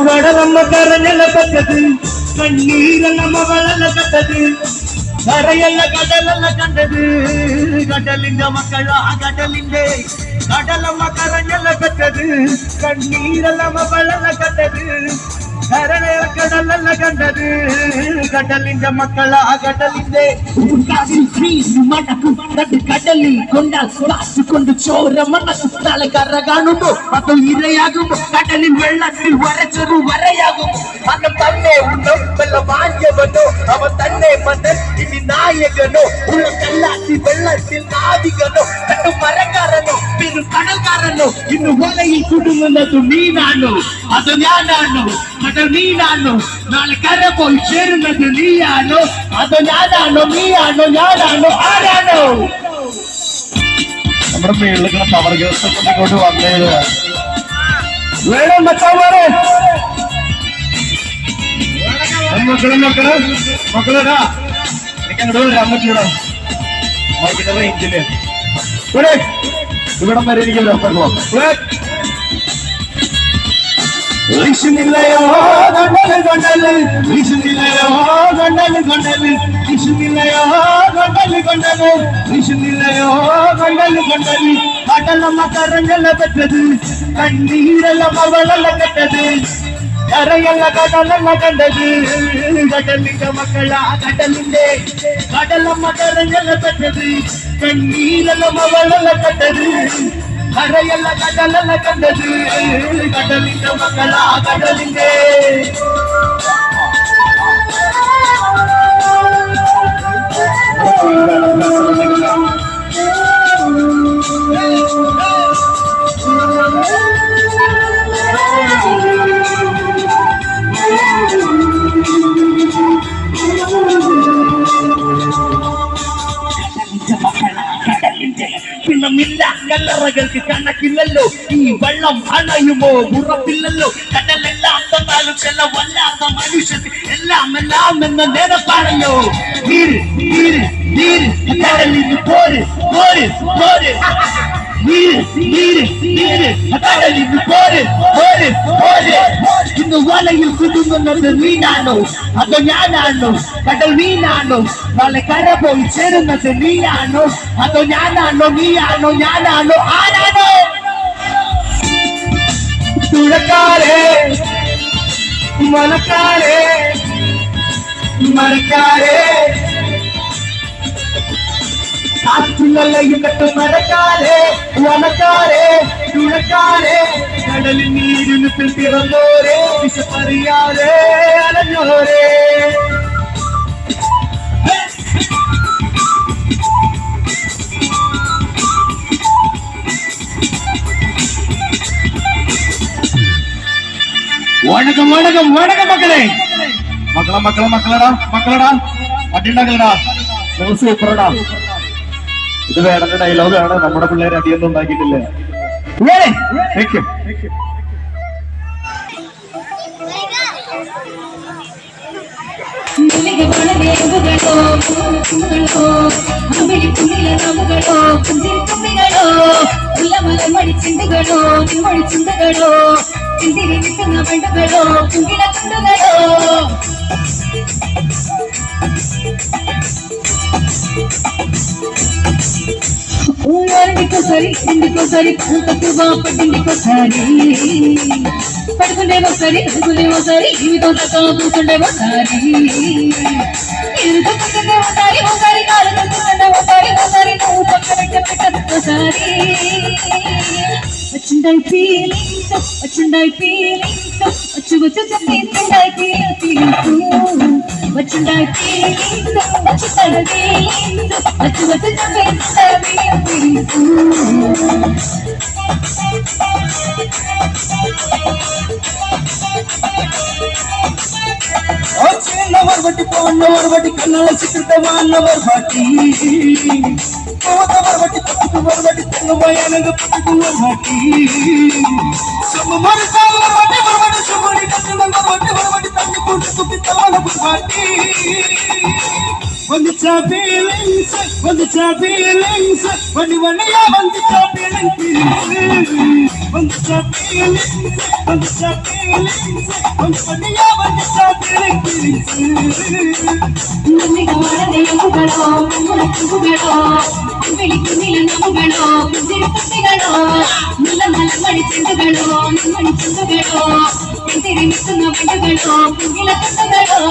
ಕಡಲಮ್ಮ ಕರನೆಲ್ಲ ಬರ್ತದೆ, ಕಣ್ಣೀರೆಲ್ಲ ಮಗಳೆಲ್ಲ ಕಟ್ಟದು, ಕರೆಯೆಲ್ಲ ಕಡಲೆಲ್ಲ ಕಂಡದು, ಗಡಲಿಂದ ಮಕ್ಕಳ ಗಡಲಿಂದೆ ಕಡಲಮ್ಮ ಕರನೆಲ್ಲ ಕಟ್ಟದು, ಕಣ್ಣೀರೆಲ್ಲ ಮಗಳೆಲ್ಲ ಕಟ್ಟದು, ಕರೆಯ ಕಡಲೆಲ್ಲ ಕಂಡದು, ಗಡಲಿಂದ ಮಕ್ಕಳ ಗಡಲಿಂದೆ கடலில் கொண்டால் காத்துக்கொண்டு சோர மனசு தலைக்கரகானுமோ அது இரையாகும் கடலில் வெள்ளத்தில் வரைச்சொரு வரையாகும் அந்த தன்னை உண்ணும் வெள்ள வாங்கியவனோ அவன் தன்னை மன்னன் இனி நாயகனோ உள்ள கல்லாத்தி வெள்ளத்தில் நாதிகனோ கட்டு மரக்காரனோ பெரு கடல்காரனோ இன்னும் ஓலையில் குடும்பது நீ நானோ அது ஞானானோ கடல் நீ நானோ நாளை கரை போய் சேருന്നത് நீயானோ அது ஞானானோ நீயானோ ஞாനാണോ ആരാണോ നമ്മുടെ മേളിൽ പവർ ഗ്യാസ് കൊണ്ട് വന്നത് വേണം മച്ചാമാരെ മക്കളെടാ എനിക്ക് അങ്ങോട്ട് വരാൻ പറ്റൂടാ റേഞ്ചില് ഇവിടം വരെ എനിക്ക് വിഷുന്നില്ലയോ കൊണ്ടല് കൊണ്ടല് വിഷുന്നില്ലയോ കൊണ്ടല് കൊണ്ടല് വിഷുന്നില്ലയോ കൊണ്ടല് കൊണ്ടല് വിഷുന്നില്ലയോ കൊണ്ടല് കൊണ്ടല് കടലമ്മ കരഞ്ഞല്ല പെട്ടത് കണ്ണീരെല്ലാം അവളല്ല കെട്ടത് കരയല്ല കടലല്ല കണ്ടത് കടലിന്റെ മക്കള കടലിന്റെ കടലമ്മ കരഞ്ഞല്ല പെട്ടത് കണ്ണീരെല്ലാം അവളല്ല കെട്ടത് കരയല്ല കടലല്ല കണ്ടത് കടലിന്റെ മക്കള കടലിന്റെ പിന്നമില്ല കല്ലറകൾക്ക് കണക്കില്ലല്ലോ ഈ വെള്ളം അണയുമോ ഉറപ്പില്ലല്ലോ കടലെല്ലാം തന്നാലും ചില വല്ലാത്ത മനുഷ്യൻ എല്ലാം എന്ന നേരപ്പാണല്ലോ നീര് നീര് നീര് കടലിന് പോര് പോര് പോര് നീര് നീര് നീര് കടലിന് പോര് പോര് പോര് ഇന്ന് വലയിൽ കുടുങ്ങുന്നത് നീനാണോ അതോ ഞാനാണോ കടൽ നീനാണോ നാളെ കര പോയി ചേരുന്നത് നീയാണോ അതോ ഞാനാണോ നീയാണോ ഞാനാണോ ആരാണോ തുഴക്കാരേ മലക്കാരേ മരക്കാരേ കാറ്റുള്ളയും കെട്ട് മരക്കാരേ വനക്കാരേ തുഴക്കാരേ കടലിൽ നീരിന് പിറന്നോരേ വിശപ്പറിയാതെ അലഞ്ഞോരേ വണക്കം വണക്കം വണക്കം മക്കളെ മക്കളെ മക്കളെ മക്കളടാ മക്കളടാ അടിയുണ്ടാക്കലടാ സൂപ്പറടാ ഇത് വേടന്റെ ഡയലോഗാണ് നമ്മുടെ പിള്ളേർ അടിയൊന്നും ഉണ്ടാക്കിയിട്ടില്ല ചിന്തകളോ ചിന്തിരിക്കുന്ന പെണ്ണുകളോ കുങ്കില കുണ്ടുകളോ తిండికోసారి తక్కువ పట్టిండికోసారి పడుకునేవోసారి జీవితం తక్కువ కూర్చుండే ఒకసారి నేను తప్పుకుంటే ఒకసారి కాలు తప్పుకుంటే ఒకసారి నువ్వు పక్కన ఒకసారి వచ్చిండాయి ఫీలింగ్స్ వచ్చి చెప్పిండాయి ఫీలింగ్స్ వచ్చిండాయి ఫీలింగ్స్ వచ్చి చెప్పిండాయి ఫీలింగ్స్ చిన్నవర్ బట్టి పోన్నవర్ బట్టి కన్నాల చిత్రమాన్నవర్ బట్టి పోతవర్ బట్టి పట్టుకువర్ బట్టి తెల్లమయానంగ పట్టుకువర్ బట్టి సమమరి సావర్ బట్టి వర్ బట్టి సమరి కన్నమంగ బట్టి వర్ బట్టి తన్ని కుంటు తుకి తలన బట్టి వందిచా feelings Vania వందిచా feelings వందిచా feelings Vania వందిచా feelings ನಮ್ಮಿಗ ಮಾಡದೆ ಎಂಬುಗಳೋ ನಮ್ಮುಗಳೋ ಬೆಳಿಗ್ಗೆ ನಮ್ಮುಗಳೋ ಕುಸಿರುಗಳು ಮುಲ್ಲ ಮಡಿ ಚೆಂಡುಗಳು ನಮ್ಮಣಿ ಚೆಂಡುಗಳು ಎಂತಿರಿ ಮಿಕ್ಕುನ ಬಂಡುಗಳು ಕುಂಗಿಲ ತಂಡುಗಳು